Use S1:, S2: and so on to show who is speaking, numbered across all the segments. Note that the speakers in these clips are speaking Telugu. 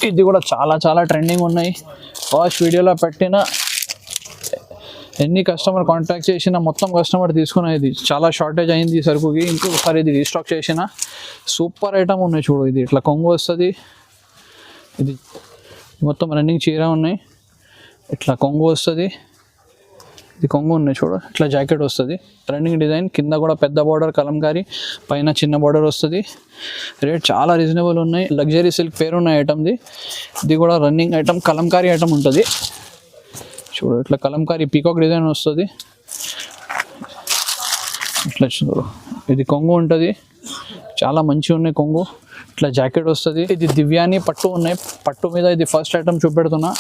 S1: ఇది కూడా చాలా చాలా ట్రెండింగ్ ఉన్నాయి. ఫస్ట్ వీడియోలో పెట్టిన ఎన్ని కస్టమర్ కాంటాక్ట్ చేసినా మొత్తం కస్టమర్ తీసుకునేది. చాలా షార్టేజ్ అయింది ఈ సరుకుకి, ఇంకొకసారి ఇది రీస్టాక్ చేసిన సూపర్ ఐటమ్ ఉన్నాయి. చూడు ఇది ఇట్లా కొంగు వస్తుంది, ఇది మొత్తం రన్నింగ్ చీర ఉన్నాయి, ఇట్లా కొంగు వస్తుంది, ఇది కొంగు ఉన్నాయి చూడు, ఇట్లా జాకెట్ వస్తుంది, రన్నింగ్ డిజైన్, కింద కూడా పెద్ద బార్డర్ కలంకారీ, పైన చిన్న బార్డర్ వస్తుంది. రేట్ చాలా రీజనబుల్ ఉన్నాయి. లగ్జరీ సిల్క్ పేరు ఉన్న ఐటమ్ది. ఇది కూడా రన్నింగ్ ఐటమ్, కలంకారీ ఐటమ్ ఉంటుంది చూడు, ఇట్లా కలంకారీ పీకాక్ డిజైన్ వస్తుంది, ఇట్లా చూడు. ఇది కొంగు ఉంటుంది, చాలా మంచిగా ఉన్నాయి కొంగు, ఇట్లా జాకెట్ వస్తుంది. ఇది దివ్యాని పట్టు ఉన్నాయి, పట్టు మీద ఇది ఫస్ట్ ఐటమ్ చూపెడుతున్నా.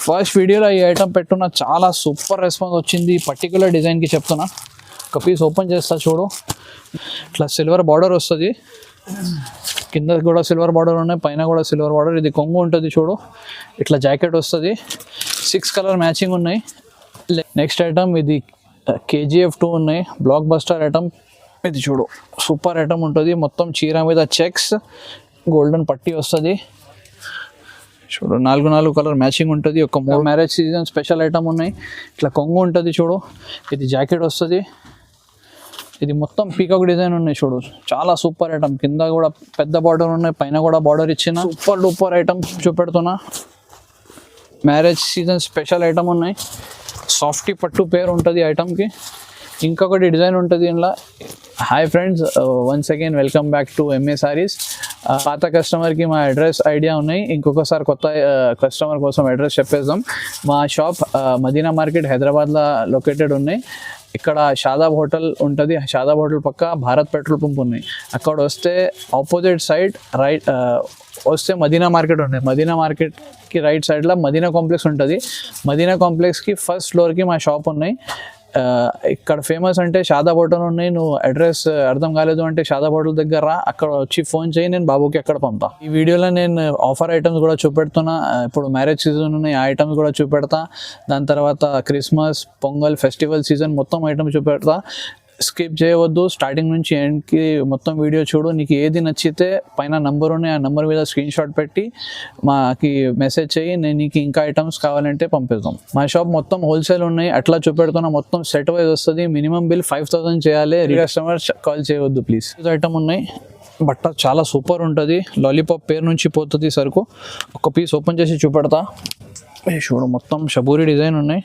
S1: ఫస్ట్ వీడియోలో ఈ ఐటమ్ పెట్టున్నా, చాలా సూపర్ రెస్పాన్స్ వచ్చింది. పర్టికులర్ డిజైన్కి చెప్తున్నా. ఒక పీస్ ఓపెన్ చేస్తా చూడు, ఇట్లా సిల్వర్ బార్డర్ వస్తుంది, కింద కూడా సిల్వర్ బార్డర్ ఉన్నాయి, పైన కూడా సిల్వర్ బార్డర్. ఇది కొంగు ఉంటుంది చూడు, ఇట్లా జాకెట్ వస్తుంది, 6 కలర్ మ్యాచింగ్ ఉన్నాయి. నెక్స్ట్ ఐటమ్ ఇది KGF 2 ఉన్నాయి, బ్లాక్ బస్టర్ ఐటమ్. ఇది చూడు సూపర్ ఐటమ్ ఉంటుంది, మొత్తం చీర మీద చెక్స్ గోల్డెన్ పట్టీ వస్తుంది చూడు, 4 కలర్ మ్యాచింగ్ ఉంటుంది. ఒక మ్యారేజ్ సీజన్ స్పెషల్ ఐటమ్ ఉన్నాయి. ఇట్లా కొంగు ఉంటుంది చూడు, ఇది జాకెట్ వస్తుంది, ఇది మొత్తం పీకాక్ డిజైన్ ఉన్నాయి చూడు, చాలా సూపర్ ఐటమ్. కింద కూడా పెద్ద బార్డర్ ఉన్నాయి, పైన కూడా బార్డర్ ఇచ్చిన సూపర్ డూపర్ ఐటమ్ చూపెడుతున్నా. మ్యారేజ్ సీజన్ స్పెషల్ ఐటమ్ ఉన్నాయి. సాఫ్టీ పట్టు పేరు ఉంటుంది ఐటమ్కి. ఇంకొకటి డిజైన్ ఉంటుంది ఇంట్లో. Hi friends, once again welcome back to MA sarees. పాత కస్టమర్కి మా అడ్రస్ ఐడియా ఉన్నాయి, ఇంకొకసారి కొత్త కస్టమర్ కోసం అడ్రస్ చెప్పేద్దాం. మా షాప్ మదీనా మార్కెట్ హైదరాబాద్లో లొకేటెడ్ ఉన్నాయి. ఇక్కడ షాదాబ్ హోటల్ ఉంటుంది, షాదాబ్ హోటల్ పక్క భారత్ పెట్రోల్ పంప్ ఉన్నాయి. అక్కడ వస్తే ఆపోజిట్ సైడ్ రైట్ వస్తే మదీనా మార్కెట్ ఉంటుంది. మదీనా మార్కెట్కి రైట్ సైడ్లో మదీనా కాంప్లెక్స్ ఉంటుంది. మదీనా కాంప్లెక్స్కి ఫస్ట్ ఫ్లోర్కి మా షాప్ ఉన్నాయి. ఇక్కడ ఫేమస్ అంటే షాదాబ్ హోటల్ ఉన్నాయి. నువ్వు అడ్రస్ అర్థం కాలేదు అంటే షాదాబ్ హోటల్ దగ్గర రా, అక్కడ వచ్చి ఫోన్ చేయి, నేను బాబుకి అక్కడ పంపుతా. ఈ వీడియోలో నేను ఆఫర్ ఐటమ్స్ కూడా చూపెడుతున్నా. ఇప్పుడు మ్యారేజ్ సీజన్ ఉన్నాయి, ఆ ఐటమ్స్ కూడా చూపెడతా. దాని తర్వాత క్రిస్మస్, పొంగల్, ఫెస్టివల్ సీజన్ మొత్తం ఐటమ్స్ చూపెడతా. స్కిప్ చేయవద్దు, స్టార్టింగ్ నుంచి ఎండ్కి మొత్తం వీడియో చూడు. నీకు ఏది నచ్చితే పైన నంబర్ ఉన్నాయి, ఆ నెంబర్ మీద స్క్రీన్ షాట్ పెట్టి మాకి మెసేజ్ చేయి, నేను నీకు ఇంకా ఐటమ్స్ కావాలంటే పంపిస్తాం. మా షాప్ మొత్తం హోల్సేల్ ఉన్నాయి, అట్లా చూపెడుతున్నా. మొత్తం సెట్ వైజ్ వస్తుంది. మినిమం బిల్ 5000 చేయాలి. కస్టమర్ కాల్ చేయవద్దు ప్లీజ్. ఐటమ్ ఉన్నాయి, బట్ట చాలా సూపర్ ఉంటుంది. లాలీపాప్ పేరు నుంచి పోతుంది సరుకు. ఒక పీస్ ఓపెన్ చేసి చూపెడతా చూడు. మొత్తం షబూరి డిజైన్ ఉన్నాయి,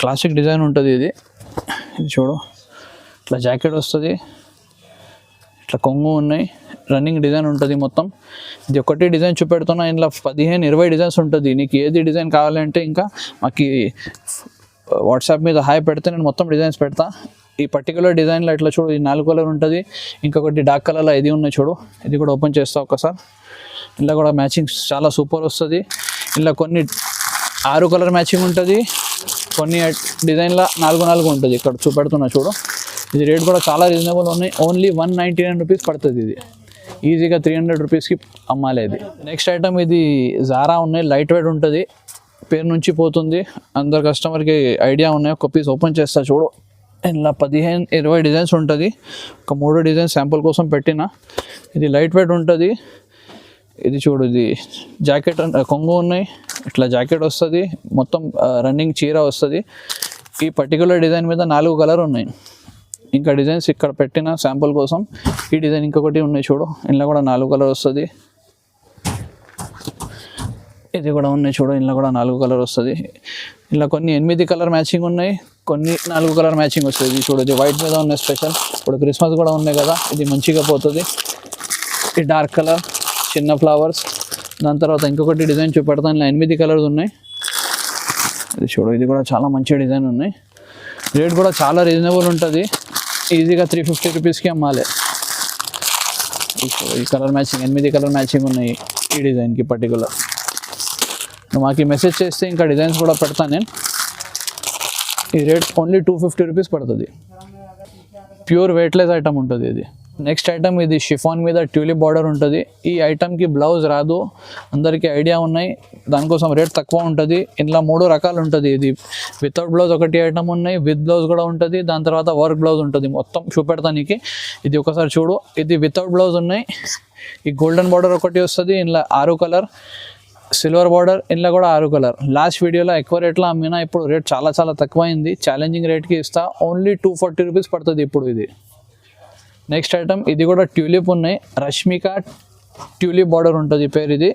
S1: క్లాసిక్ డిజైన్ ఉంటుంది. ఇది చూడు, ఇట్లా జాకెట్ వస్తుంది, ఇట్లా కొంగు ఉన్నాయి, రన్నింగ్ డిజైన్ ఉంటుంది మొత్తం. ఇది ఒకటి డిజైన్ చూపెడుతున్నా, ఇందులో 15-20 డిజైన్స్ ఉంటుంది. నీకు ఏది డిజైన్ కావాలంటే ఇంకా మాకు వాట్సాప్ మీద హాయ్ పెడితే నేను మొత్తం డిజైన్స్ పెడతా. ఈ పర్టికులర్ డిజైన్లో ఇట్లా చూడు, ఈ 4 కలర్ ఉంటుంది. ఇంకొకటి డార్క్ కలర్లో ఇది ఉన్నాయి చూడు, ఇది కూడా ఓపెన్ చేస్తా ఒకసారి. ఇలా కూడా మ్యాచింగ్ చాలా సూపర్ వస్తుంది. ఇలా కొన్ని 6 కలర్ మ్యాచింగ్ ఉంటుంది, కొన్ని డిజైన్లో 4 ఉంటుంది. ఇక్కడ చూపెడుతున్నా చూడు. ఇది రేట్ కూడా చాలా రీజనబుల్ ఉన్నాయి. ఓన్లీ 199 రూపీస్ పడుతుంది. ఇది ఈజీగా 300 రూపీస్కి అమ్మాలి. ఇది నెక్స్ట్ ఐటమ్, ఇది జారా ఉన్నాయి, లైట్ వెయిట్ ఉంటుంది, పేరు నుంచి పోతుంది. అందరు కస్టమర్కి ఐడియా ఉన్నాయి. ఒక పీస్ ఓపెన్ చేస్తా చూడు, ఇలా 15-20 డిజైన్స్ ఉంటుంది. ఒక 3 డిజైన్స్ శాంపుల్ కోసం పెట్టిన. ఇది లైట్ వెయిట్ ఉంటుంది. ఇది చూడు, ఇది జాకెట్ కొంగు ఉన్నాయి, ఇట్లా జాకెట్ వస్తుంది, మొత్తం రన్నింగ్ చీర వస్తుంది. ఈ పర్టికులర్ డిజైన్ మీద 4 కలర్ ఉన్నాయి. ఇంకా డిజైన్స్ ఇక్కడ పెట్టిన శాంపుల్ కోసం. ఈ డిజైన్ ఇంకొకటి ఉన్నాయి చూడు, ఇందులో కూడా 4 కలర్ వస్తుంది. ఇది కూడా ఉన్నాయి చూడు, ఇందులో కూడా 4 కలర్ వస్తుంది. ఇలా కొన్ని 8 కలర్ మ్యాచింగ్ ఉన్నాయి, కొన్ని 4 కలర్ మ్యాచింగ్ వస్తుంది. ఇది చూడు, ఇది వైట్ మీద ఉన్నాయి స్పెషల్. ఇప్పుడు క్రిస్మస్ కూడా ఉన్నాయి కదా, ఇది మంచిగా పోతుంది. ఈ డార్క్ కలర్, చిన్న ఫ్లవర్స్. దాని తర్వాత ఇంకొకటి డిజైన్ చూపెడతాను, ఇలా 8 కలర్స్ ఉన్నాయి. ఇది చూడు, ఇది కూడా చాలా మంచి డిజైన్ ఉన్నాయి. రేట్ కూడా చాలా రీజనబుల్ ఉంటుంది. ఈజీగా 350 రూపీస్కి అమ్మాలి. ఈ కలర్ మ్యాచింగ్ 8 కలర్ మ్యాచింగ్ ఉన్నాయి ఈ డిజైన్కి పర్టికులర్. నువ్వు మాకు మెసేజ్ చేస్తే ఇంకా డిజైన్స్ కూడా పెడతాను నేను. ఈ రేట్ ఓన్లీ 250 రూపీస్ పడుతుంది. ప్యూర్ వెయిట్లెస్ ఐటమ్ ఉంటుంది ఇది. నెక్స్ట్ ఐటమ్, ఇది షిఫాన్ మీద ట్యూలిప్ బార్డర్ ఉంటుంది. ఈ ఐటమ్కి బ్లౌజ్ రాదు, అందరికీ ఐడియా ఉన్నాయి, దానికోసం రేట్ తక్కువ ఉంటుంది. ఇందులో 3 రకాలు ఉంటుంది. ఇది వితౌట్ బ్లౌజ్ ఒకటి ఐటమ్ ఉన్నాయి, విత్ బ్లౌజ్ కూడా ఉంటుంది, దాని తర్వాత వర్క్ బ్లౌజ్ ఉంటుంది. మొత్తం చూపెడతానికి. ఇది ఒకసారి చూడు, ఇది వితౌట్ బ్లౌజ్ ఉన్నాయి. ఈ గోల్డెన్ బార్డర్ ఒకటి వస్తుంది, ఇందులో 6 కలర్ సిల్వర్ బార్డర్, ఇందులో కూడా 6 కలర్. లాస్ట్ వీడియోలో ఎక్కువ రేట్లో అమ్మినా, ఇప్పుడు రేట్ చాలా చాలా తక్కువైంది. ఛాలెంజింగ్ రేట్కి ఇస్తా. ఓన్లీ 240 రూపీస్ పడుతుంది ఇప్పుడు ఇది. నెక్స్ట్ ఐటమ్, ఇది కూడా ట్యూలిప్ ఉన్నాయి. రష్మిక ట్యూలిప్ బార్డర్ ఉంటుంది పేరు ఇది.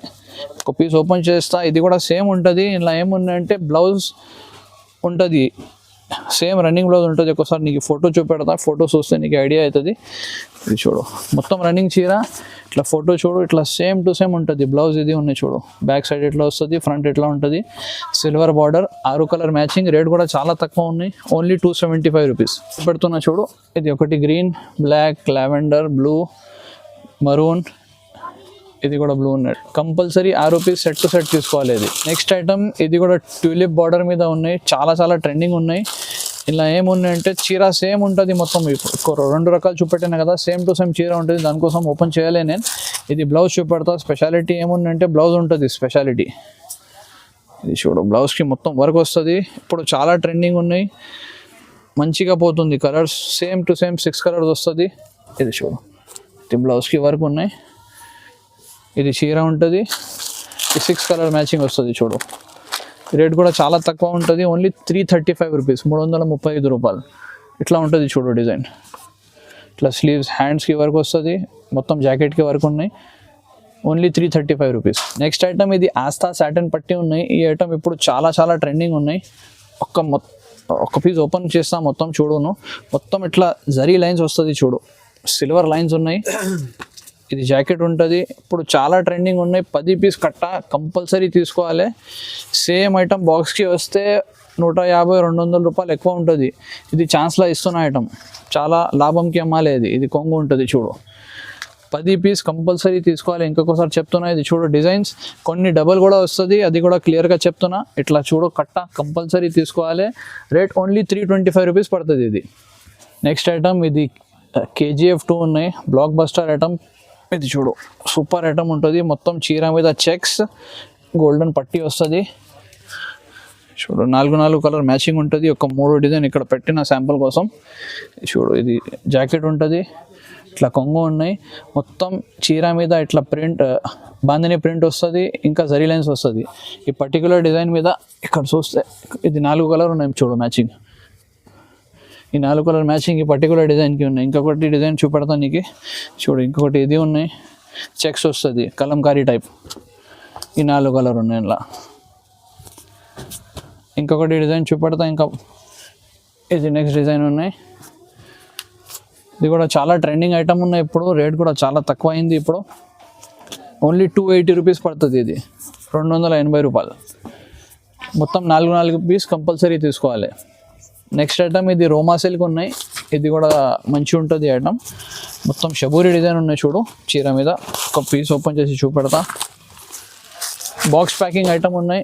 S1: ఒక పీస్ ఓపెన్ చేస్తా. ఇది కూడా సేమ్ ఉంటుంది. ఇలా ఏమున్నాయంటే బ్లౌజ్ ఉంటుంది, సేమ్ రన్నింగ్ బ్లౌజ్ ఉంటుంది. ఒకసారి నీకు ఫోటో చూపెడతా, ఫోటో చూస్తే నీకు ఐడియా అవుతుంది. ఇది చూడు, మొత్తం రన్నింగ్ చీర. ఇట్లా ఫోటో చూడు, ఇట్లా సేమ్ టు సేమ్ ఉంటుంది బ్లౌజ్. ఇది ఉన్నాయి చూడు, బ్యాక్ సైడ్ ఎట్లా వస్తుంది, ఫ్రంట్ ఎట్లా ఉంటుంది. Silver border, 6 colour matching. Rate కూడా చాలా తక్కువ ఉన్నాయి, ఓన్లీ 275 రూపీస్ పెడుతున్నా చూడు. ఇది ఒకటి green, black, lavender, blue, maroon, ఇది కూడా బ్లూ ఉన్నది. Compulsory 6 piece set to set తీసుకోవాలి ఇది. నెక్స్ట్ ఐటమ్, ఇది కూడా ట్యూలిప్ బార్డర్ మీద ఉన్నాయి. చాలా చాలా ట్రెండింగ్ ఉన్నాయి. ఇలా ఏమున్నాయంటే చీర సేమ్ ఉంటుంది మొత్తం. ఇప్పుడు 2 రకాలు చూపెట్టాను కదా, సేమ్ టు సేమ్ చీర ఉంటుంది. దానికోసం ఓపెన్ చేయలే నేను. ఇది బ్లౌజ్ చూపెడతా. స్పెషాలిటీ ఏముందంటే బ్లౌజ్ ఉంటుంది స్పెషాలిటీ. ఇది చూడు, బ్లౌజ్కి మొత్తం వర్క్ వస్తుంది. ఇప్పుడు చాలా ట్రెండింగ్ ఉన్నాయి, మంచిగా పోతుంది. Colours same to same 6 colours వస్తుంది. ఇది చూడు, ఇది బ్లౌజ్కి వర్క్ ఉన్నాయి. ఇది చీర ఉంటుంది. ఈ 6 కలర్ మ్యాచింగ్ వస్తుంది చూడు. రేట్ కూడా చాలా తక్కువ ఉంటుంది, ఓన్లీ 335 రూపీస్, 335 రూపాయలు. ఇట్లా ఉంటుంది చూడు డిజైన్. ఇట్లా స్లీవ్స్, హ్యాండ్స్కి వర్క్ వస్తుంది, మొత్తం జాకెట్కి వర్క్ ఉన్నాయి. Only 335 rupees. నెక్స్ట్ ఐటమ్, ఇది ఆస్థా సాటిన్ పట్టి ఉన్నాయి. ఈ ఐటమ్ ఇప్పుడు చాలా చాలా ట్రెండింగ్ ఉన్నాయి. ఒక పీస్ ఓపెన్ చేస్తా, మొత్తం చూడును. మొత్తం ఇట్లా జరీ లైన్స్ వస్తుంది చూడు, సిల్వర్ లైన్స్ ఉన్నాయి. ఇది జాకెట్ ఉంటుంది. ఇప్పుడు చాలా ట్రెండింగ్ ఉన్నాయి. 10 పీస్ కట్ట కంపల్సరీ తీసుకోవాలి. సేమ్ ఐటమ్ బాక్స్కి వస్తే 150-200 రూపాయలు ఎక్కువ ఉంటుంది. ఇది ఛాన్స్లో ఇస్తున్న ఐటమ్, చాలా లాభంకి అమ్మాలి. ఇది కొంగు ఉంటుంది చూడు. 10 పీస్ కంపల్సరీ తీసుకోవాలి. ఇంకొకసారి చెప్తున్నా, ఇది చూడు డిజైన్స్ కొన్ని డబల్ కూడా వస్తుంది, అది కూడా క్లియర్గా చెప్తున్నా. ఇట్లా చూడు, కట్ట కంపల్సరీ తీసుకోవాలి. రేట్ ఓన్లీ 325 రూపీస్ పడుతుంది ఇది. నెక్స్ట్ ఐటమ్, ఇది KGF 2 ఉన్నాయి, బ్లాక్ బస్టర్ ఐటమ్. ఇది చూడు, సూపర్ ఐటమ్ ఉంటుంది. మొత్తం చీర మీద చెక్స్, గోల్డెన్ పట్టీ వస్తుంది చూడు. 4 కలర్ మ్యాచింగ్ ఉంటుంది. ఒక 3 డిజైన్ ఇక్కడ పెట్టిన శాంపుల్ కోసం. చూడు, ఇది జాకెట్ ఉంటుంది. ఇట్లా కొంగు ఉన్నాయి. మొత్తం చీర మీద ఇట్లా ప్రింట్, బాందిని ప్రింట్ వస్తుంది, ఇంకా జరీ లైన్స్ వస్తుంది. ఈ పర్టికులర్ డిజైన్ మీద ఇక్కడ చూస్తే ఇది 4 కలర్ ఉన్నాయి చూడు మ్యాచింగ్. ఈ 4 కలర్ మ్యాచింగ్ ఈ పర్టికులర్ డిజైన్కి ఉన్నాయి. ఇంకొకటి డిజైన్ చూపెడతాను నీకు చూడు. ఇంకొకటి ఇది ఉన్నాయి, చెక్స్ వస్తుంది, కలంకారీ టైప్. ఈ 4 కలర్ ఉన్నాయి ఇలా. ఇంకొకటి డిజైన్ చూపెడతా. ఇంకా ఇది నెక్స్ట్ డిజైన్ ఉన్నాయి. ఇది కూడా చాలా ట్రెండింగ్ ఐటమ్ ఉన్నాయి. ఇప్పుడు రేట్ కూడా చాలా తక్కువ అయింది. ఇప్పుడు ఓన్లీ 280 రూపీస్ పడుతుంది. ఇది 280 రూపాయలు. మొత్తం 4 పీస్ కంపల్సరీ తీసుకోవాలి. నెక్స్ట్ ఐటమ్, ఇది రోమా సిల్క్ ఉన్నాయి. ఇది కూడా మంచి ఉంటుంది ఐటమ్. మొత్తం షబూరి డిజైన్ ఉన్నాయి చూడు చీర మీద. ఒక పీస్ ఓపెన్ చేసి చూపెడతా. బాక్స్ ప్యాకింగ్ ఐటమ్ ఉన్నాయి.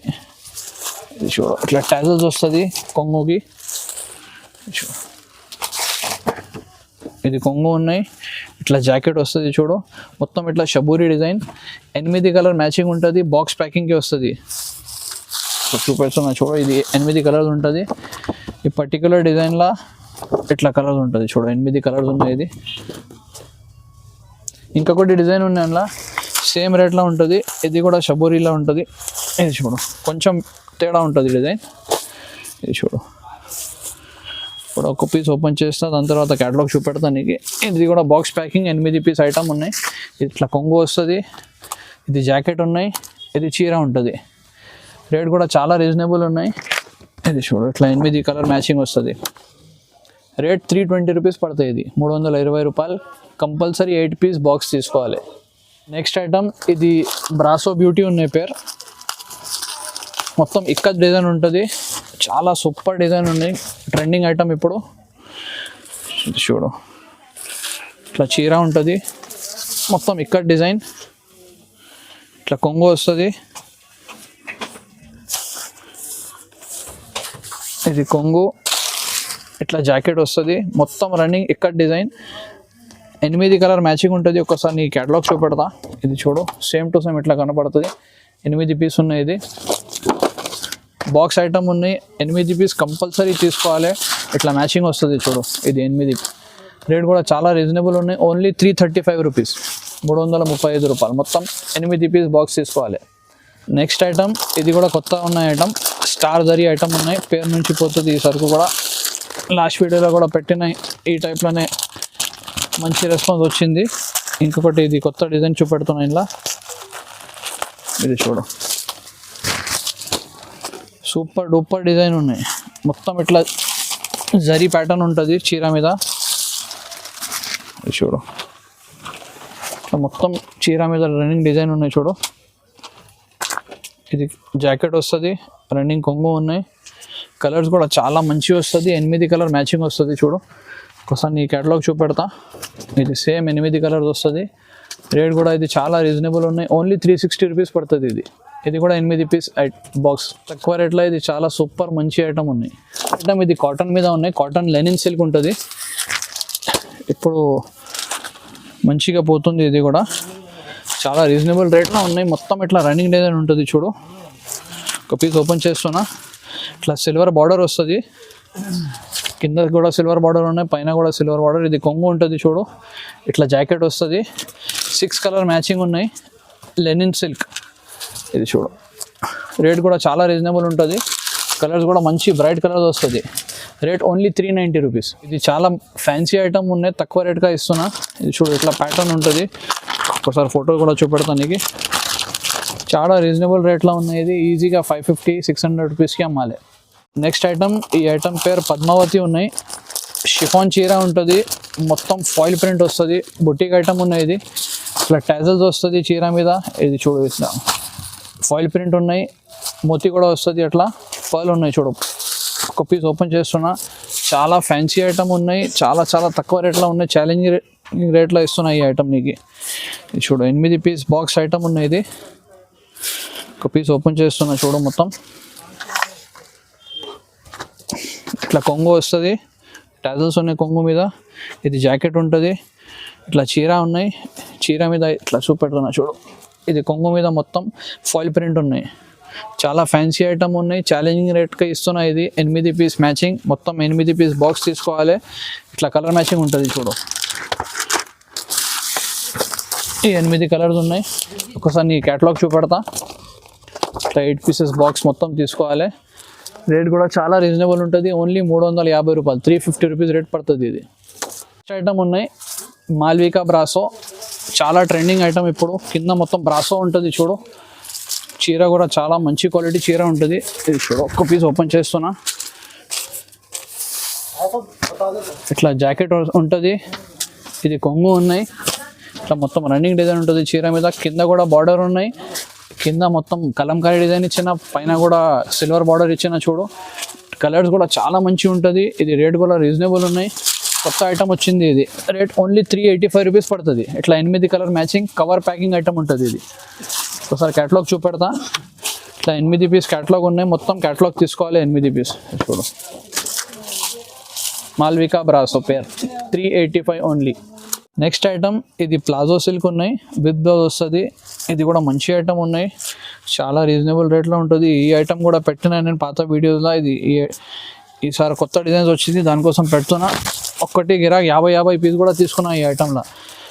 S1: ఇది చూడు, ఇట్లా టాజల్స్ వస్తుంది కొంగుకి. చూడు, ఇది కొంగు ఉన్నాయి. ఇట్లా జాకెట్ వస్తుంది చూడు. మొత్తం ఇట్లా షబూరి డిజైన్. 8 కలర్ మ్యాచింగ్ ఉంటుంది. బాక్స్ ప్యాకింగ్కి వస్తుంది. చూపెడుతున్నా చూడు, ఇది 8 కలర్స్ ఉంటుంది. ఈ పర్టికులర్ డిజైన్లో ఇట్లా కలర్స్ ఉంటుంది చూడు. 8 కలర్స్ ఉన్నాయి. ఇది ఇంకొకటి డిజైన్ ఉన్నాయి అందులో, సేమ్ రేట్లో ఉంటుంది. ఇది కూడా షబూరిలా ఉంటుంది. ఇది చూడు, కొంచెం తేడా ఉంటుంది డిజైన్. ఇది చూడు, ఇప్పుడు ఒక పీస్ ఓపెన్ చేస్తా, దాని తర్వాత క్యాటలాగ్ చూపెడతా నీకు. ఇది కూడా బాక్స్ ప్యాకింగ్, 8 పీస్ ఐటమ్ ఉన్నాయి. ఇట్లా కొంగు వస్తుంది. ఇది జాకెట్ ఉన్నాయి. ఇది చీర ఉంటుంది. రేట్ కూడా చాలా రీజనబుల్ ఉన్నాయి. ఇది చూడు, ఇట్లా 8 కలర్ మ్యాచింగ్ వస్తుంది. రేట్ 320 రూపీస్ పడుతుంది. ఇది 320 రూపాయలు. కంపల్సరీ 8 పీస్ బాక్స్ తీసుకోవాలి. నెక్స్ట్ ఐటమ్, ఇది బ్రాసో బ్యూటీ ఉన్నాయి పేరు. మొత్తం ఇక్కత్ డిజైన్ ఉంటుంది. చాలా సూపర్ డిజైన్ ఉన్నాయి. ట్రెండింగ్ ఐటమ్ ఇప్పుడు. ఇది చూడు, ఇట్లా చీర ఉంటుంది. మొత్తం ఇక్కత్ డిజైన్. ఇట్లా కొంగు వస్తుంది. ఇది కొంగు, ఇట్లా జాకెట్ వస్తుంది. మొత్తం running ikat design. 8 colour matching ఉంటుంది. ఒకసారి నీ క్యాటలాగ్ చూపెడతా. ఇది చూడు, సేమ్ టు సేమ్ ఇట్లా కనపడుతుంది. 8 పీస్ ఉన్నాయి. ఇది బాక్స్ ఐటమ్ ఉన్నాయి. 8 పీస్ కంపల్సరీ తీసుకోవాలి. ఇట్లా మ్యాచింగ్ వస్తుంది చూడు. ఇది 8. రేట్ కూడా చాలా రీజనబుల్ ఉన్నాయి. ఓన్లీ 335 రూపీస్, 335 రూపాయలు. మొత్తం 8 పీస్ బాక్స్ తీసుకోవాలి. నెక్స్ట్ ఐటమ్ ఇది కూడా కొత్త ఉన్న ఐటమ్, స్టార్ జరీ ఐటమ్ ఉన్నాయి, పేరు నుంచి పోతుంది ఈ సరుకు కూడా. లాస్ట్ వీడియోలో కూడా పెట్టిన ఈ టైప్లోనే మంచి రెస్పాన్స్ వచ్చింది. ఇంకొకటి ఇది కొత్త డిజైన్ చూపెడుతున్నాను ఇలా, ఇది చూడు, సూపర్ డూపర్ డిజైన్ ఉన్నాయి. మొత్తం ఇట్లా జరీ ప్యాటర్న్ ఉంటుంది చీర మీద, ఇది చూడు, ఇట్లా మొత్తం చీర మీద రన్నింగ్ డిజైన్ ఉన్నాయి చూడు. ఇది జాకెట్ వస్తుంది, రన్నింగ్ కొంగు ఉన్నాయి, కలర్స్ కూడా చాలా మంచిగా వస్తుంది. 8 కలర్ మ్యాచింగ్ వస్తుంది చూడు. ఒకసారి నీ క్యాటలాగ్ చూపెడతా. ఇది సేమ్ 8 కలర్స్ వస్తుంది. రేట్ కూడా ఇది చాలా రీజనబుల్ ఉన్నాయి, ఓన్లీ 360 రూపీస్ పడుతుంది. ఇది కూడా 8 పీస్ బాక్స్, తక్కువ రేట్లో. ఇది చాలా సూపర్ మంచి ఐటమ్ ఉన్నాయి. ఐటమ్ ఇది కాటన్ మీద ఉన్నాయి, కాటన్ లెనిన్ సిల్క్ ఉంటుంది, ఇప్పుడు మంచిగా పోతుంది. ఇది కూడా చాలా రీజనబుల్ రేట్లో ఉన్నాయి. మొత్తం ఇట్లా రన్నింగ్ డిజైన్ ఉంటుంది చూడు. ఒక పీస్ ఓపెన్ చేస్తున్నా, ఇట్లా సిల్వర్ బార్డర్ వస్తుంది, కింద కూడా సిల్వర్ బార్డర్ ఉన్నాయి, పైన కూడా సిల్వర్ బార్డర్. ఇది కొంగు ఉంటుంది చూడు, ఇట్లా జాకెట్ వస్తుంది, 6 కలర్ మ్యాచింగ్ ఉన్నాయి, లెనిన్ సిల్క్. ఇది చూడు, రేట్ కూడా చాలా రీజనబుల్ ఉంటుంది, కలర్స్ కూడా మంచి బ్రైట్ కలర్స్ వస్తుంది. Rate only 390 rupees. ఇది చాలా ఫ్యాన్సీ ఐటమ్ ఉన్నాయి, తక్కువ రేట్గా ఇస్తున్నా. ఇది చూడు, ఇట్లా ప్యాటర్న్ ఉంటుంది, ఒకసారి ఫోటో కూడా చూపెడతాను నీకు. చాలా రీజనబుల్ రేట్లో ఉన్నాయి. ఇది ఈజీగా 550-600 రూపీస్కి అమ్మాలి. నెక్స్ట్ ఐటమ్, ఈ ఐటమ్ పేరు పద్మావతి ఉన్నాయి. షిఫాన్ చీర ఉంటుంది, మొత్తం ఫాయిల్ ప్రింట్ వస్తుంది, బుటీక్ ఐటమ్ ఉన్నాయి. ఇది ఇట్లా టాజల్స్ వస్తుంది చీర మీద. ఇది చూడు, ఇట్లా ఫాయిల్ ప్రింట్ ఉన్నాయి, మోతీ కూడా వస్తుంది, అట్లా పర్ల్ ఉన్నాయి చూడు. ఒక పీస్ ఓపెన్ చేస్తున్నా, చాలా ఫ్యాన్సీ ఐటమ్ ఉన్నాయి, చాలా చాలా తక్కువ రేట్లో ఉన్నాయి, ఛాలెంజింగ్ రేట్లో ఇస్తున్నాయి ఈ ఐటమ్ నీకు. ఇది చూడు, 8 పీస్ బాక్స్ ఐటమ్ ఉన్నాయి. ఇది ఒక పీస్ ఓపెన్ చేస్తున్నా చూడు, మొత్తం ఇట్లా కొంగు వస్తుంది, టాజల్స్ ఉన్నాయి కొంగు మీద. ఇది జాకెట్ ఉంటుంది, ఇట్లా చీర ఉన్నాయి, చీర మీద ఇట్లా చూపెడుతున్నా చూడు. ఇది కొంగు మీద మొత్తం ఫాయిల్ ప్రింట్ ఉన్నాయి, చాలా ఫ్యాన్సీ ఐటమ్ ఉన్నాయి, ఛాలెంజింగ్ రేట్గా ఇస్తున్నాయి. ఇది 8 పీస్ మ్యాచింగ్, మొత్తం 8 పీస్ బాక్స్ తీసుకోవాలి. ఇట్లా కలర్ మ్యాచింగ్ ఉంటుంది చూడు, ఈ 8 కలర్స్ ఉన్నాయి. ఒకసారి నీ క్యాటలాగ్ చూపెడతా. ఇట్లా 8 పీసెస్ బాక్స్ మొత్తం తీసుకోవాలి. రేట్ కూడా చాలా రీజనబుల్ ఉంటుంది, ఓన్లీ 350 రూపాయలు, 350 రూపీస్ రేట్ పడుతుంది. ఇది ఐటమ్ ఉన్నాయి, మాల్వికా బ్రాసో, చాలా ట్రెండింగ్ ఐటమ్ ఇప్పుడు. కింద మొత్తం బ్రాసో ఉంటుంది చూడు, చీర కూడా చాలా మంచి క్వాలిటీ చీర ఉంటుంది. ఇది చూడు, ఒక్క పీస్ ఓపెన్ చేస్తున్నా, ఇట్లా జాకెట్ ఉంటుంది, ఇది కొంగు ఉన్నాయి, ఇట్లా మొత్తం రన్నింగ్ డిజైన్ ఉంటుంది చీర మీద. కింద కూడా బార్డర్ ఉన్నాయి, కింద మొత్తం కలంకారీ డిజైన్ ఇచ్చిన, పైన కూడా సిల్వర్ బార్డర్ ఇచ్చిన చూడు. కలర్స్ కూడా చాలా మంచి ఉంటుంది. ఇది రేట్ కూడా రీజనబుల్ ఉన్నాయి, కొత్త ఐటమ్ వచ్చింది. ఇది రేట్ ఓన్లీ 385 రూపీస్ పడుతుంది. ఇట్లా 8 colour matching cover packing item ఉంటుంది. ఇది ఒకసారి క్యాటలాగ్ చూపెడతా. ఇట్లా 8 పీస్ క్యాటలాగ్ ఉన్నాయి, మొత్తం క్యాటలాగ్ తీసుకోవాలి 8 పీస్. చూడు, మాల్వికా బ్రాసో పేర్, 385 ఓన్లీ. నెక్స్ట్ ఐటమ్, ఇది ప్లాజో సిల్క్ ఉన్నాయి, విత్ బ్లౌజ్ వస్తుంది. ఇది కూడా మంచి ఐటమ్ ఉన్నాయి, చాలా రీజనబుల్ రేట్లో ఉంటుంది. ఈ ఐటమ్ కూడా పెట్టినా నేను పాత వీడియోస్లో. ఇది ఈసారి కొత్త డిజైన్స్ వచ్చింది, దానికోసం పెడుతున్నా. ఒక్కటి గిరాక్ 50 పీస్ కూడా తీసుకున్నా ఈ ఐటమ్లో.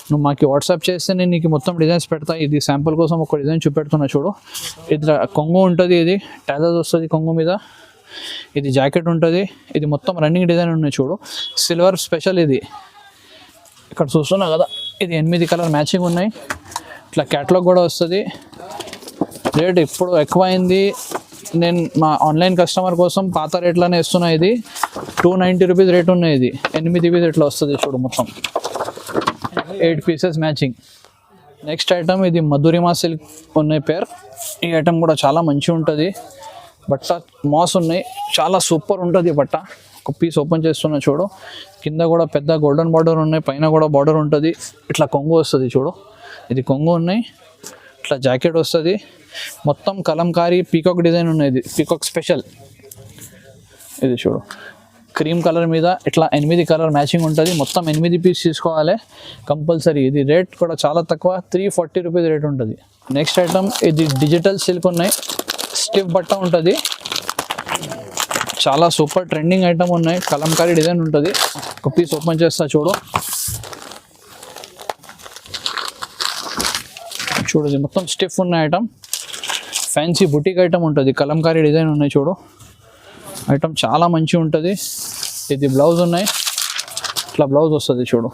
S1: నువ్వు మాకు వాట్సాప్ చేస్తే నేను నీకు మొత్తం డిజైన్స్ పెడతా. ఇది శాంపుల్ కోసం ఒక డిజైన్ చూపెడుతున్నా చూడు. ఇట్లా కొంగు ఉంటుంది, ఇది టాజల్స్ వస్తుంది కొంగు మీద. ఇది జాకెట్ ఉంటుంది, ఇది మొత్తం రన్నింగ్ డిజైన్ ఉన్నాయి చూడు, సిల్వర్ స్పెషల్. ఇది ఇక్కడ చూస్తున్నా కదా, ఇది 8 కలర్ మ్యాచింగ్ ఉన్నాయి, ఇట్లా క్యాటలాగ్ కూడా వస్తుంది. రేట్ ఇప్పుడు ఎక్కువైంది, నేను మా ఆన్లైన్ కస్టమర్ కోసం పాత రేట్లోనే ఇస్తున్నా. ఇది 290 రూపీస్ రేట్ ఉన్నాయి. ఇది 8 పీస్ ఇట్లా వస్తుంది చూడు, మొత్తం 8 పీసెస్ మ్యాచింగ్. నెక్స్ట్ ఐటమ్, ఇది మధురిమా సిల్క్ ఉన్నాయి పేర్. ఈ ఐటమ్ కూడా చాలా మంచిగా ఉంటుంది, బట్ట మాస్ ఉన్నాయి, చాలా సూపర్ ఉంటుంది బట్ట. ఒక పీస్ ఓపెన్ చేస్తున్నా చూడు, కింద కూడా పెద్ద గోల్డెన్ బార్డర్ ఉన్నాయి, పైన కూడా బార్డర్ ఉంటుంది, ఇట్లా కొంగు వస్తుంది చూడు. ఇది కొంగు ఉన్నాయి, ఇట్లా జాకెట్ వస్తుంది, మొత్తం కలంకారీ పీకాక్ డిజైన్ ఉన్నాయి. ఇది పీకాక్ స్పెషల్. ఇది చూడు, క్రీమ్ కలర్ మీద ఇట్లా 8 కలర్ మ్యాచింగ్ ఉంటుంది, మొత్తం 8 పీస్ తీసుకోవాలి కంపల్సరీ. ఇది రేట్ కూడా చాలా తక్కువ, 340 రూపీస్ రేట్ ఉంటుంది. నెక్స్ట్ ఐటమ్, ఇది డిజిటల్ సిల్క్ ఉన్నాయి, స్టిఫ్ బట్ట ఉంటుంది, చాలా సూపర్ ట్రెండింగ్ ఐటమ్ ఉన్నాయి, కలంకారీ డిజైన్ ఉంటుంది. ఒక పీస్ ఓపెన్ చేస్తా చూడు, చూడు ఇది మొత్తం స్టిఫ్ ఉన్న ఐటమ్, ఫ్యాన్సీ బుటీక్ ఐటమ్ ఉంటుంది, కలంకారీ డిజైన్ ఉన్నాయి చూడు. ఐటమ్ చాలా మంచిగా ఉంటుంది. ఇది బ్లౌజ్ ఉన్నాయి, ఇట్లా బ్లౌజ్ వస్తుంది చూడు.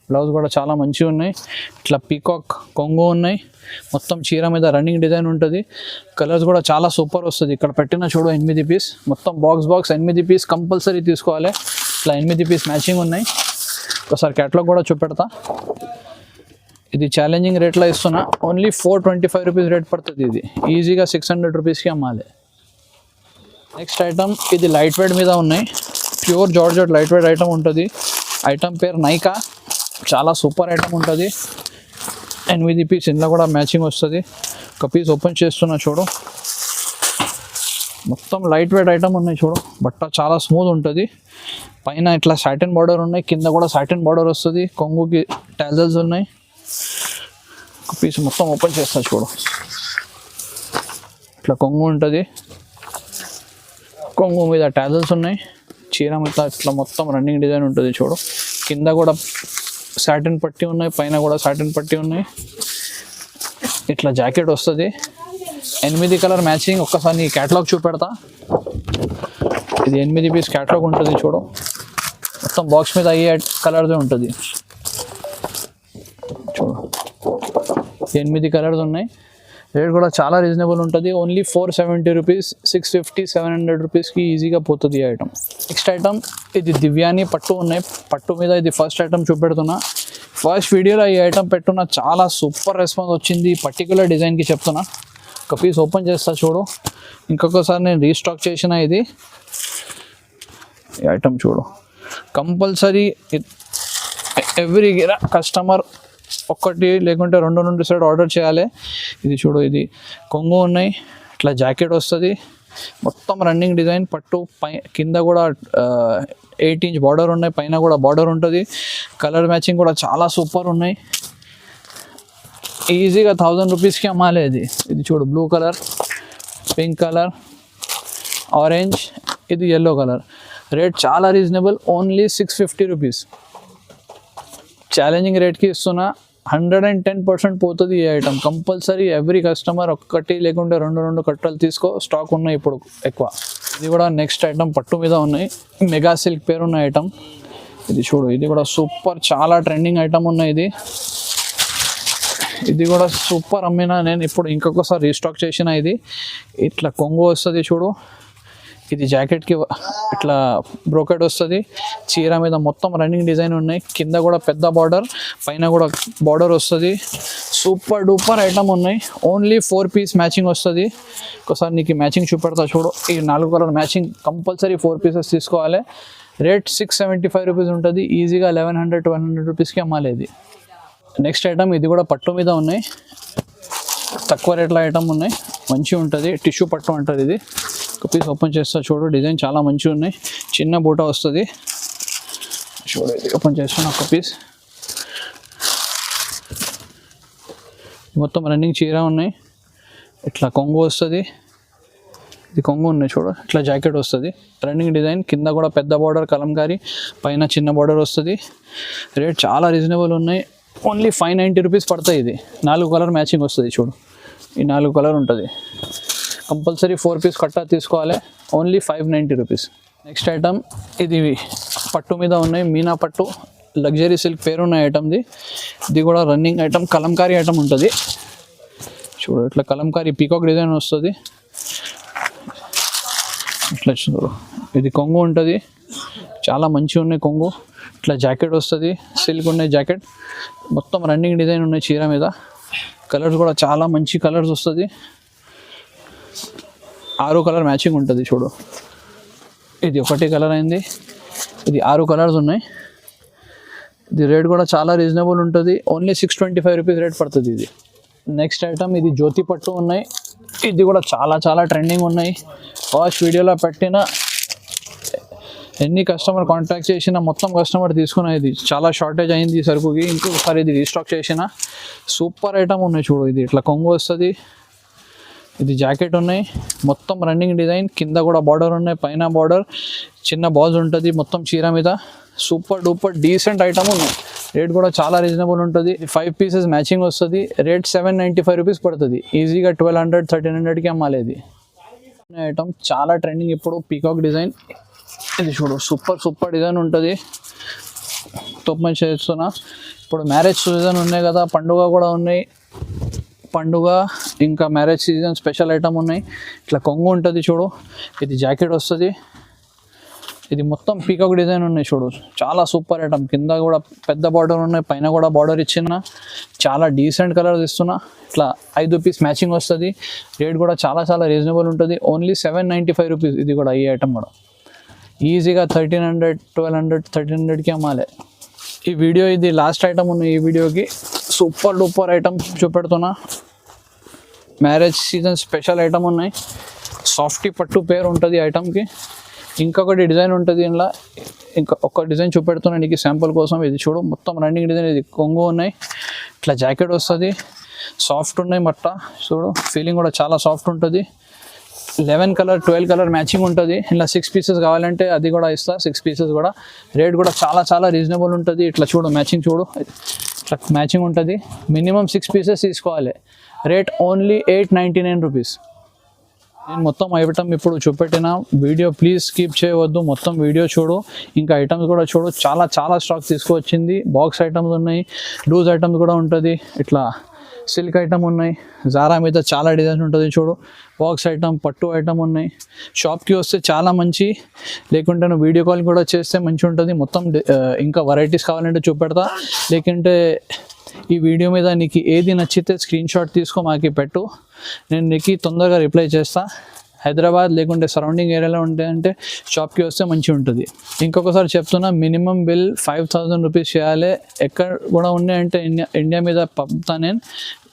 S1: బ్లౌజ్ కూడా చాలా మంచిగా ఉన్నాయి. ఇట్లా పీకాక్ కొంగు ఉన్నాయి. మొత్తం చీర మీద రన్నింగ్ డిజైన్ ఉంటుంది. కలర్స్ కూడా చాలా సూపర్ వస్తుంది. ఇక్కడ పెట్టిన చూడు 8 పీస్, మొత్తం బాక్స్ 8 పీస్ కంపల్సరీ తీసుకోవాలి. ఇట్లా 8 పీస్ మ్యాచింగ్ ఉన్నాయి. ఒకసారి క్యాటలాగ్ కూడా చూపెడతా. ఇది ఛాలెంజింగ్ రేట్లో ఇస్తున్నా. ఓన్లీ 425 రూపీస్ రేట్ పడుతుంది. ఇది ఈజీగా 600 రూపీస్కి అమ్మాలి. నెక్స్ట్ ఐటమ్ ఇది లైట్ వెయిట్ మీద ఉన్నాయి. Pure georgette light weight item ఉంటుంది. ఐటమ్ పేరు నైకా. చాలా సూపర్ ఐటమ్ ఉంటుంది. 8 పీస్ ఇందులో కూడా మ్యాచింగ్ వస్తుంది. ఒక పీస్ ఓపెన్ చేస్తున్నా చూడు. మొత్తం లైట్ వెయిట్ ఐటమ్ ఉన్నాయి చూడు. బట్ట చాలా స్మూత్ ఉంటుంది. పైన ఇట్లా సాటిన్ బార్డర్ ఉన్నాయి, కింద కూడా సాటిన్ బార్డర్ వస్తుంది. కొంగుకి టాజల్స్ ఉన్నాయి. ఒక పీస్ మొత్తం ఓపెన్ చేస్తా చూడు. ఇట్లా కొంగు ఉంటుంది. కొంగు మీద టాజల్స్ ఉన్నాయి. చీర మీద ఇట్లా మొత్తం రన్నింగ్ డిజైన్ ఉంటుంది చూడు. కింద కూడా సాటిన్ పట్టి ఉన్నాయి, పైన కూడా సాటిన్ పట్టి ఉన్నాయి. ఇట్లా జాకెట్ వస్తుంది. 8 కలర్ మ్యాచింగ్. ఒక్కసారి నీ క్యాటలాగ్ చూపెడతా. ఇది 8 పీస్ క్యాటలాగ్ ఉంటుంది చూడు. మొత్తం బాక్స్ మీద అయ్యే కలర్దే ఉంటుంది చూడు. 8 కలర్స్ ఉన్నాయి. రేట్ కూడా చాలా రీజనబుల్ ఉంటుంది. ఓన్లీ 470 రూపీస్, 650, 700 రూపీస్కి ఈజీగా పోతుంది ఈ ఐటమ్. నెక్స్ట్ ఐటమ్ ఇది దివ్యాని పట్టు ఉన్నాయి. పట్టు మీద ఇది ఫస్ట్ ఐటమ్ చూపెడుతున్నా. ఫస్ట్ వీడియోలో ఈ ఐటమ్ పెట్టున్నా, చాలా సూపర్ రెస్పాన్స్ వచ్చింది. పర్టికులర్ డిజైన్కి చెప్తున్నా. ఒక పీస్ ఓపెన్ చేస్తా చూడు. ఇంకొకసారి నేను రీస్టాక్ చేసిన ఇది ఈ ఐటమ్ చూడు. కంపల్సరీ ఎవ్రీ కస్టమర్ ఒక్కటి లేకుంటే 2 సైడ్ ఆర్డర్ చేయాలి. ఇది చూడు. ఇది కొంగు ఉన్నాయి. ఇట్లా జాకెట్ వస్తుంది. మొత్తం రన్నింగ్ డిజైన్ పట్టు. కింద కూడా 8 ఇంచ్ బార్డర్ ఉన్నాయి, పైన కూడా బార్డర్ ఉంటుంది. కలర్ మ్యాచింగ్ కూడా చాలా సూపర్ ఉన్నాయి. ఈజీగా 1000 రూపీస్కి అమ్మాలి. ఇది చూడు. Blue colour, pink colour, orange, ఇది ఎల్లో కలర్. రేట్ చాలా రీజనబుల్. Only 650 rupees. ఛాలెంజింగ్ రేట్కి ఇస్తున్నా. 110% పోతుంది ఈ ఐటమ్. కంపల్సరీ ఎవ్రీ కస్టమర్ ఒక్కటి లేకుంటే 2 కట్టలు తీసుకో. స్టాక్ ఉన్నాయి ఇప్పుడు ఎక్కువ. ఇది కూడా నెక్స్ట్ ఐటమ్ పట్టు మీద ఉన్నాయి. మెగా సిల్క్ పేరున్న ఐటమ్. ఇది చూడు. ఇది కూడా సూపర్, చాలా ట్రెండింగ్ ఐటమ్ ఉన్నాయి. ఇది కూడా సూపర్ అమ్మినా నేను. ఇప్పుడు ఇంకొకసారి రీస్టాక్ చేసిన. ఇది ఇట్లా కొంగు వస్తుంది చూడు. ఇది జాకెట్కి ఇట్లా బ్రోకెట్ వస్తుంది. చీర మీద మొత్తం రన్నింగ్ డిజైన్ ఉన్నాయి. కింద కూడా పెద్ద బార్డర్, పైన కూడా బార్డర్ వస్తుంది. సూపర్ డూపర్ ఐటమ్ ఉన్నాయి. ఓన్లీ 4 పీస్ మ్యాచింగ్ వస్తుంది. ఒకసారి నీకు మ్యాచింగ్ చూపెడతా చూడు. ఈ 4 కలర్ మ్యాచింగ్ కంపల్సరీ 4 పీసెస్ తీసుకోవాలి. రేట్ 675 రూపీస్ ఉంటుంది. ఈజీగా 1100, 1200 రూపీస్కి అమ్మాలి. ఇది నెక్స్ట్ ఐటమ్. ఇది కూడా పట్టు మీద ఉన్నాయి. తక్కువ రేట్ల ఐటమ్ ఉన్నాయి. మంచిగా ఉంటుంది. టిష్యూ పట్టు అంటారు ఇది. ఒక పీస్ ఓపెన్ చేస్తా చూడు. డిజైన్ చాలా మంచిగా ఉన్నాయి. చిన్న బూట వస్తుంది చూడు. ఇది ఓపెన్ చేస్తాను. ఒక పీస్ మొత్తం రన్నింగ్ చీర ఉన్నాయి. ఇట్లా కొంగు వస్తుంది. ఇది కొంగు ఉన్నాయి చూడు. ఇట్లా జాకెట్ వస్తుంది. Running design. కింద కూడా పెద్ద బార్డర్ కలంకారీ, పైన చిన్న బార్డర్ వస్తుంది. రేట్ చాలా రీజనబుల్ ఉన్నాయి. ఓన్లీ 590 రూపీస్ పడతాయి. ఇది 4 కలర్ మ్యాచింగ్ వస్తుంది చూడు. ఈ 4 కలర్ ఉంటుంది. కంపల్సరీ 4 పీస్ కట్టా తీసుకోవాలి. Only 590 rupees. నెక్స్ట్ ఐటమ్ ఇది పట్టు మీద ఉన్నాయి. మీనా పట్టు లగ్జరీ సిల్క్ పేరున్న ఐటమ్ది. ఇది కూడా రన్నింగ్ ఐటమ్, కలంకారీ ఐటమ్ ఉంటుంది చూడు. ఇట్లా కలంకారీ పీకాక్ డిజైన్ వస్తుంది. ఇట్లా చూడు. ఇది కొంగు ఉంటుంది. చాలా మంచిగా ఉన్నాయి కొంగు. ఇట్లా జాకెట్ వస్తుంది. సిల్క్ ఉన్నాయి జాకెట్. మొత్తం రన్నింగ్ డిజైన్ ఉన్నాయి చీర మీద. కలర్స్ కూడా చాలా మంచి కలర్స్ వస్తుంది. 6 కలర్ మ్యాచింగ్ ఉంటుంది చూడు. ఇది ఒకటి కలర్ అయింది. ఇది 6 కలర్స్ ఉన్నాయి. ఇది రేట్ కూడా చాలా రీజనబుల్ ఉంటుంది. ఓన్లీ 625 రూపీస్ రేట్ పడుతుంది ఇది. నెక్స్ట్ ఐటమ్ ఇది జ్యోతి పట్టు ఉన్నాయి. ఇది కూడా చాలా చాలా ట్రెండింగ్ ఉన్నాయి. ఫస్ట్ వీడియోలో పెట్టిన ఎన్ని కస్టమర్ కాంటాక్ట్ చేసినా మొత్తం కస్టమర్ తీసుకున్న. ఇది చాలా షార్టేజ్ అయింది ఈ సరుకుకి. ఇంకొకసారి ఇది రీస్టాక్ చేసిన. సూపర్ ఐటమ్ ఉన్నాయి చూడు. ఇది ఇట్లా కొంగు వస్తుంది. ఇది జాకెట్ ఉన్నాయి. మొత్తం రన్నింగ్ డిజైన్. కింద కూడా బార్డర్ ఉన్నాయి, పైన బార్డర్, చిన్న బాల్స్ ఉంటుంది మొత్తం చీర మీద. సూపర్ డూపర్ డీసెంట్ ఐటమ్ ఉన్నాయి. రేట్ కూడా చాలా రీజనబుల్ ఉంటుంది. 5 పీసెస్ మ్యాచింగ్ వస్తుంది. రేట్ 795 రూపీస్ పడుతుంది. ఈజీగా 1200 1300కి అమ్మాలి. ఐటమ్ చాలా ట్రెండింగ్ ఇప్పుడు, పీకాక్ డిజైన్. ఇది చూడు, సూపర్ డిజైన్ ఉంటుంది. మంచి చేస్తున్నా. ఇప్పుడు మ్యారేజ్ సీజన్ ఉన్నాయి కదా, పండుగ కూడా ఉన్నాయి. పండుగ ఇంకా మ్యారేజ్ సీజన్ స్పెషల్ ఐటమ్ ఉన్నాయి. ఇట్లా కొంగు ఉంటుంది చూడు. ఇది జాకెట్ వస్తుంది. ఇది మొత్తం పీకాక్ డిజైన్ ఉన్నాయి చూడు. చాలా సూపర్ ఐటమ్. కింద కూడా పెద్ద బార్డర్ ఉన్నాయి, పైన కూడా బార్డర్ ఇచ్చిన. చాలా డీసెంట్ కలర్ ఇస్తున్నా. ఇట్లా 5 పీస్ మ్యాచింగ్ వస్తుంది. రేట్ కూడా చాలా రీజనబుల్ ఉంటుంది. Only 795 rupees. ఇది కూడా ఈ ఐటమ్ కూడా ఈజీగా 1300 1200 1300కి అమ్మాలి. ఈ వీడియో ఇది లాస్ట్ ఐటమ్ ఉన్నాయి. ఈ వీడియోకి సూపర్ డూపర్ ఐటమ్ చూపెడుతున్నా. మ్యారేజ్ సీజన్ స్పెషల్ ఐటమ్ ఉన్నాయి. సాఫ్టీ పట్టు పేరు ఉంటుంది ఐటమ్కి. ఇంకొకటి డిజైన్ ఉంటుంది ఇందులో. ఇంకా ఒక డిజైన్ చూపెడుతున్నా నీకు శాంపుల్ కోసం. ఇది చూడు, మొత్తం రన్నింగ్ డిజైన్. ఇది కొంగు ఉన్నాయి. ఇట్లా జాకెట్ వస్తుంది. సాఫ్ట్ ఉన్నాయి మట్ట చూడు. ఫీలింగ్ కూడా చాలా సాఫ్ట్ ఉంటుంది. 11 కలర్ 12 కలర్ మ్యాచింగ్ ఉంటుంది. ఇలా 6 పీసెస్ కావాలంటే అది కూడా ఇస్తా. 6 పీసెస్ కూడా. రేట్ కూడా చాలా రీజనబుల్ ఉంటుంది. ఇట్లా చూడు, మ్యాచింగ్ చూడు. ఇట్లా మ్యాచింగ్ ఉంటుంది. మినిమం 6 పీసెస్ తీసుకోవాలి. Rate only 899 rupees. నేను మొత్తం ఐటమ్ ఇప్పుడు చూపెట్టిన వీడియో ప్లీజ్ స్కిప్ చేయవద్దు. మొత్తం వీడియో చూడు. ఇంకా ఐటమ్స్ కూడా చూడు. చాలా స్టాక్ తీసుకువచ్చింది. బాక్స్ ఐటమ్స్ ఉన్నాయి, లూజ్ ఐటమ్స్ కూడా ఉంటుంది. ఇట్లా సిల్క్ ఐటమ్ ఉన్నాయి. జారా మీద చాలా డిజైన్స్ ఉంటుంది చూడు. బాక్స్ ఐటమ్, పట్టు ఐటమ్ ఉన్నాయి. షాప్కి వస్తే చాలా మంచి, లేకుంటే నువ్వు వీడియో కాల్ కూడా చేస్తే మంచి ఉంటుంది. మొత్తం ఇంకా వెరైటీస్ కావాలంటే చూపెడతా. లేకుంటే ఈ వీడియో మీద నీకు ఏది నచ్చితే స్క్రీన్ షాట్ తీసుకో మాకు పెట్టు. నేను నీకు తొందరగా రిప్లై చేస్తా. హైదరాబాద్ లేకుంటే సరౌండింగ్ ఏరియాలో ఉంటే షాప్కి వస్తే మంచిగా ఉంటుంది. ఇంకొకసారి చెప్తున్నా, మినిమం బిల్ 5000 రూపీస్ చేయాలి. ఎక్కడ కూడా ఉన్నాయంటే ఇండియా మీద పంపుతా నేను.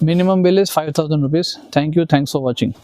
S1: Minimum bill is 5000 rupees. Thanks for watching.